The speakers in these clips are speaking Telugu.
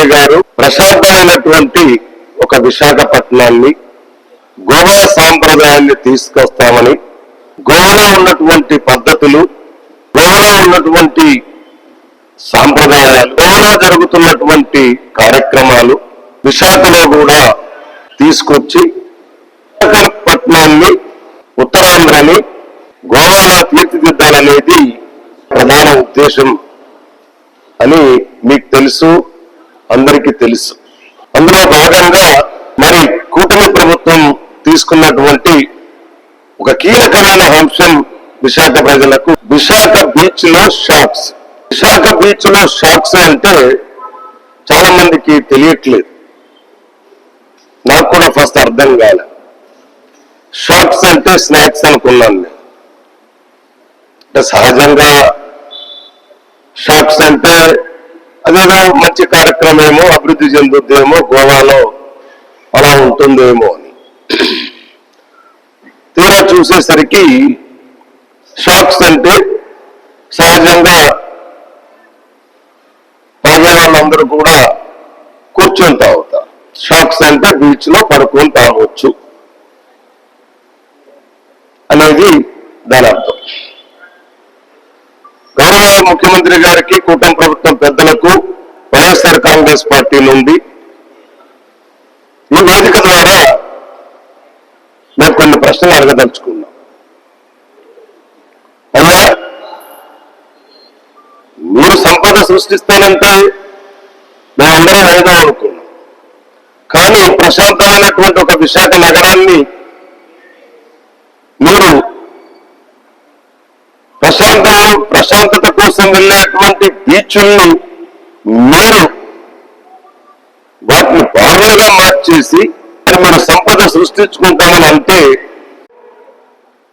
ముఖ్యమంత్రి గారు ప్రశాంతమైనటువంటి ఒక విశాఖపట్నాన్ని గోవా సాంప్రదాయాన్ని తీసుకొస్తామని, గోవాలో ఉన్నటువంటి పద్ధతులు, గోవాలో ఉన్నటువంటి సాంప్రదాయాలు, గోవాలో జరుగుతున్నటువంటి కార్యక్రమాలు విశాఖలో కూడా తీసుకొచ్చి విశాఖపట్నాన్ని, ఉత్తరాంధ్రని గోవాలో తీర్చిదిద్దాలనేది ప్రధాన ఉద్దేశం అని మీకు తెలుసు, అందరికీ తెలుసు. అందులో భాగంగా మరి కూటమి ప్రభుత్వం తీసుకున్నటువంటి ఒక కీలకమైన అంశం విశాఖ ప్రజలకు విశాఖ బీచ్ లో షార్క్స్. విశాఖ బీచ్ లో షార్క్స్ అంటే చాలా మందికి తెలియట్లేదు. నాకు కూడా ఫస్ట్ అర్థం కాలే. షార్క్స్ అంటే స్నాక్స్ అనుకున్నాను నేను. అంటే సహజంగా షార్క్స్ అంటే అదేదో మంచి కార్యక్రమేమో, అభివృద్ధి చెందుద్దేమో, గోవాలో అలా ఉంటుందేమో అని తీరా చూసేసరికి షార్క్స్ అంటే సహజంగా తాగే వాళ్ళందరూ కూడా కూర్చొని తాగుతారు. షార్క్స్ అంటే బీచ్ లో పడుకొని తాగవచ్చు అనేది దాని అర్థం. గౌరవ ముఖ్యమంత్రి గారికి, కూటమి ప్రభుత్వం పెద్దలకు వైఎస్ఆర్ కాంగ్రెస్ పార్టీ నుండి ఈ వేదిక ద్వారా మేము కొన్ని ప్రశ్నలు అడగదలుచుకున్నాం. అయ్యా, మీరు సంపద సృష్టిస్తానంటే మేమందరం ఏదో అనుకున్నాం, కానీ ప్రశాంతమైనటువంటి ఒక విశాఖ నగరాన్ని మీరు ప్రశాంతత కోసం వెళ్ళేటువంటి బీచ్ల్ని మీరు వాటిని బారులుగా మార్చేసి మీరు సంపద సృష్టించుకుంటామని అంటే,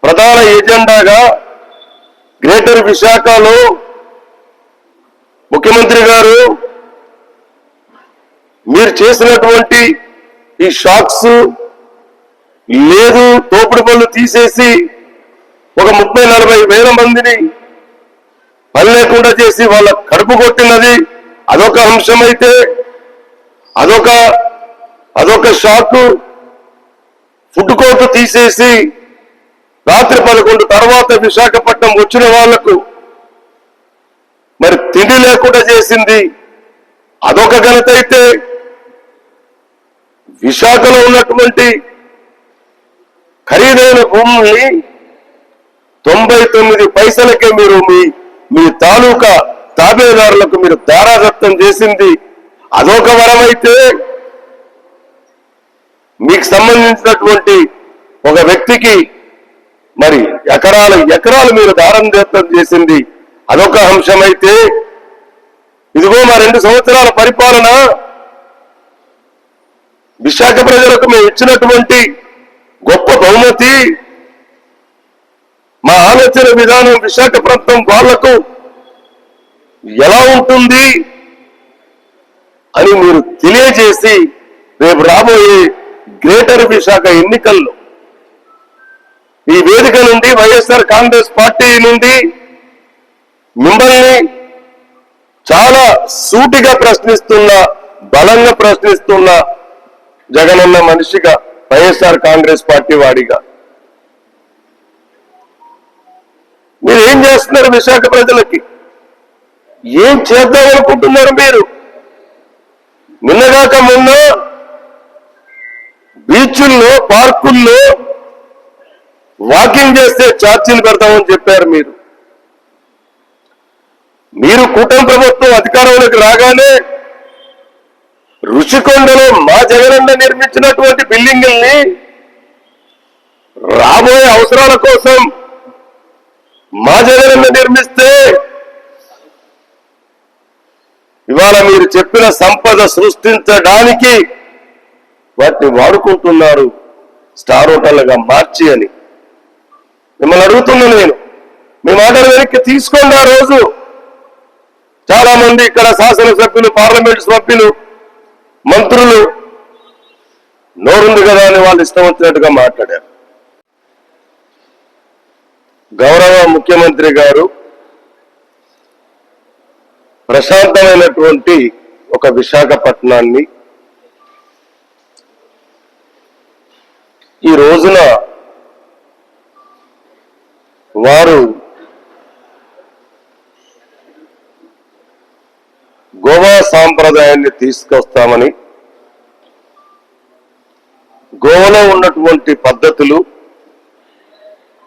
ప్రధాన ఎజెండాగా గ్రేటర్ విశాఖలో ముఖ్యమంత్రి గారు మీరు చేసినటువంటి ఈ షాక్స్ లేదు, తోపుడు పనులు తీసేసి ఒక 30-40 వేల మందిని పని లేకుండా చేసి వాళ్ళ కడుపు కొట్టినది అదొక అంశమైతే, అదొక షాక్. ఫుడ్ కోర్టు తీసేసి రాత్రి 11 తర్వాత విశాఖపట్నం వచ్చిన వాళ్లకు మరి తిండి లేకుండా చేసింది అదొక ఘనత అయితే, విశాఖలో ఉన్నటువంటి ఖరీదైన భూముల్ని 99 పైసలకే మీరు మీ తాలూకా తాబేదారులకు మీరు దారాదత్తం చేసింది అదొక వరమైతే, మీకు సంబంధించినటువంటి ఒక వ్యక్తికి మరి ఎకరాలు మీరు దారాదత్తం చేసింది అదొక అంశమైతే, ఇదిగో మా 2 సంవత్సరాల పరిపాలన విశాఖ ప్రజలకు మేము ఇచ్చినటువంటి గొప్ప బహుమతి, మా ఆలోచన విధానం విశాఖ ప్రాంతం వాళ్లకు ఎలా ఉంటుంది అని మీరు తెలియజేసి రేపు రాబోయే గ్రేటర్ విశాఖ ఎన్నికల్లో ఈ వేదిక నుండి వైఎస్ఆర్ కాంగ్రెస్ పార్టీ నుండి మిమ్మల్ని చాలా సూటిగా ప్రశ్నిస్తున్నా, బలంగా ప్రశ్నిస్తున్నా, జగనన్న మనిషిగా, వైఎస్ఆర్ కాంగ్రెస్ పార్టీ వాడిగా మీరు ఏం చేస్తున్నారు? విశాఖ ప్రజలకి ఏం చేద్దామనుకుంటున్నారు మీరు? నిన్నగాక మొన్న బీచ్ల్లో, పార్కుల్లో వాకింగ్ చేస్తే ఛార్జీలు పెడతామని చెప్పారు మీరు కూటమి ప్రభుత్వం అధికారంలోకి రాగానే రుషికొండలో మా జగనన్న నిర్మించినటువంటి బిల్డింగుల్ని రాబోయే అవసరాల కోసం మా జగనన్న నిర్మిస్తే ఇవాళ మీరు చెప్పిన సంపద సృష్టించడానికి వాటిని వాడుకుంటున్నారు స్టార్ హోటల్గా మార్చి అని. మిమ్మల్ని అడుగుతున్నా నేను, మీ మాటలు వెనక్కి తీసుకోండి. ఆ రోజు చాలా మంది ఇక్కడ శాసనసభ్యులు, పార్లమెంట్ సభ్యులు, మంత్రులు నోరుంది కదా అని వాళ్ళు ఇష్టం వచ్చినట్టుగా మాట్లాడారు. గౌరవ ముఖ్యమంత్రి గారు ప్రశాంతమైనటువంటి ఒక విశాఖపట్నాన్ని ఈ రోజున వారు గోవా సాంప్రదాయాన్ని తీసుకొస్తామని, గోవాలో ఉన్నటువంటి పద్ధతులు,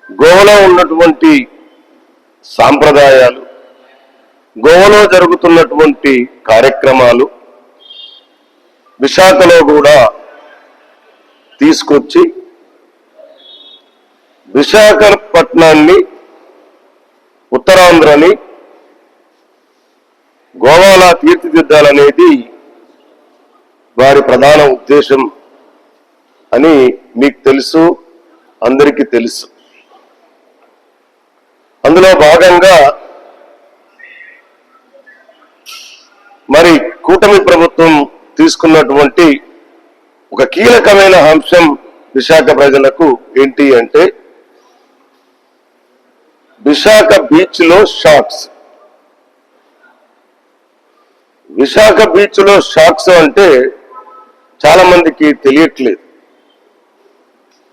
గోవాలో ఉన్నటువంటి సాంప్రదాయాలు, గోవాలో జరుగుతున్నటువంటి కార్యక్రమాలు విశాఖలో కూడా తీసుకొచ్చి విశాఖపట్నాన్ని, ఉత్తరాంధ్రని గోవాలా తీర్చిదిద్దాలనేది వారి ప్రధాన ఉద్దేశం అని మీకు తెలుసు, అందరికీ తెలుసు. అందులో భాగంగా మరి కూటమి ప్రభుత్వం తీసుకున్నటువంటి ఒక కీలకమైన అంశం విశాఖ ప్రజలకు ఏంటి అంటే, విశాఖ బీచ్ లో షాక్స్. విశాఖ బీచ్ లో షాక్స్ అంటే చాలా మందికి తెలియట్లేదు.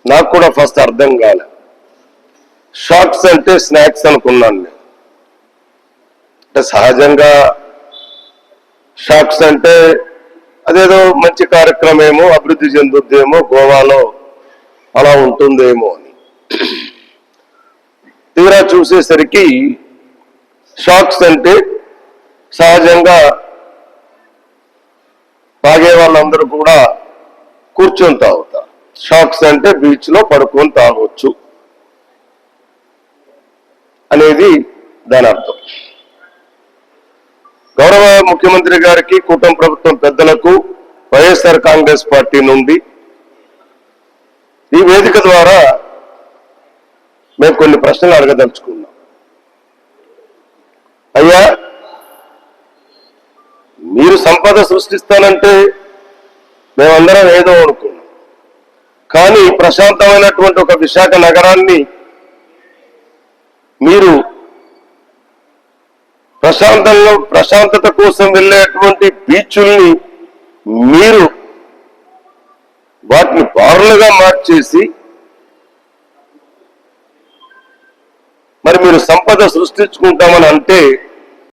నాకు కూడా ఫస్ట్ అర్థం కాలే. షాక్స్ అంటే స్నాక్స్ అనుకున్నాను నేను. అంటే సహజంగా షాక్స్ అంటే అదేదో మంచి కార్యక్రమేమో, అభివృద్ధి చెందుద్దేమో, గోవాలో అలా ఉంటుందేమో అని. తీరా చూసేసరికి షాక్స్ అంటే సహజంగా తాగే వాళ్ళందరూ కూడా కూర్చొని తాగుతారు. షాక్స్ అంటే బీచ్ లో పడుకొని తాగొచ్చు అనేది దాని అర్థం. గౌరవ ముఖ్యమంత్రి గారికి, కూటమి ప్రభుత్వం పెద్దలకు, వైఎస్ఆర్ కాంగ్రెస్ పార్టీ నుండి ఈ వేదిక ద్వారా మేము కొన్ని ప్రశ్నలు అడగదలుచుకున్నాం. అయ్యా, మీరు సంపద సృష్టిస్తానంటే మేమందరం ఏదో అనుకున్నాం, కానీ ప్రశాంతమైనటువంటి ఒక విశాఖ నగరాన్ని మీరు ప్రశాంతత కోసం వెళ్ళేటువంటి బీచ్ల్ని మీరు వాటిని బార్లుగా మార్చేసి మరి మీరు సంపద సృష్టించుకుంటామని అంటే